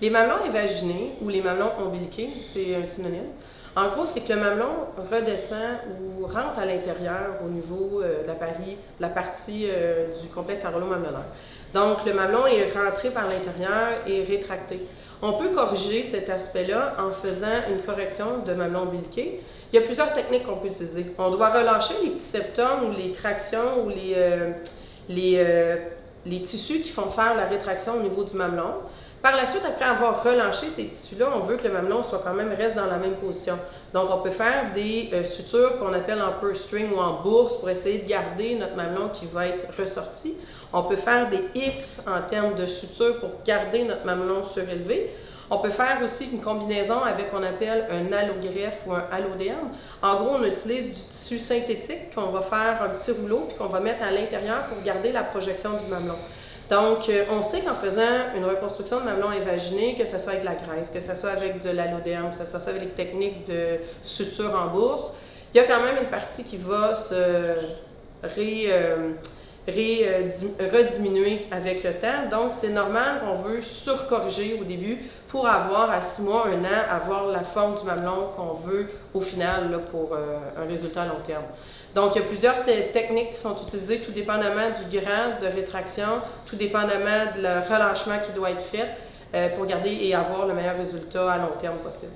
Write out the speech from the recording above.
Les mamelons invaginés ou les mamelons ombiliqués, c'est un synonyme. En gros, c'est que le mamelon redescend ou rentre à l'intérieur au niveau de la partie du complexe arolo-mamelonnaire. Donc, le mamelon est rentré par l'intérieur et rétracté. On peut corriger cet aspect-là en faisant une correction de mamelon ombiliqué. Il y a plusieurs techniques qu'on peut utiliser. On doit relâcher les petits septums ou les tractions ou les tissus qui font faire la rétraction au niveau du mamelon. Par la suite, après avoir relâché ces tissus-là, on veut que le mamelon soit quand même reste dans la même position. Donc, on peut faire des sutures qu'on appelle en purse string ou en bourse pour essayer de garder notre mamelon qui va être ressorti. On peut faire des X en termes de sutures pour garder notre mamelon surélevé. On peut faire aussi une combinaison avec ce qu'on appelle un allogreffe ou un alloderne. En gros, on utilise du tissu synthétique qu'on va faire un petit rouleau puis qu'on va mettre à l'intérieur pour garder la projection du mamelon. Donc, on sait qu'en faisant une reconstruction de mamelon invaginé, que ce soit avec de la graisse, que ce soit avec de l'alloderne, que ce soit avec les techniques de suture en bourse, il y a quand même une partie qui va se rediminuer avec le temps. Donc, c'est normal qu'on veut surcorriger au début pour avoir à 6 mois, 1 an, avoir la forme du mamelon qu'on veut au final là, pour un résultat à long terme. Donc, il y a plusieurs techniques qui sont utilisées, tout dépendamment du grade de rétraction, tout dépendamment de le relâchement qui doit être fait pour garder et avoir le meilleur résultat à long terme possible.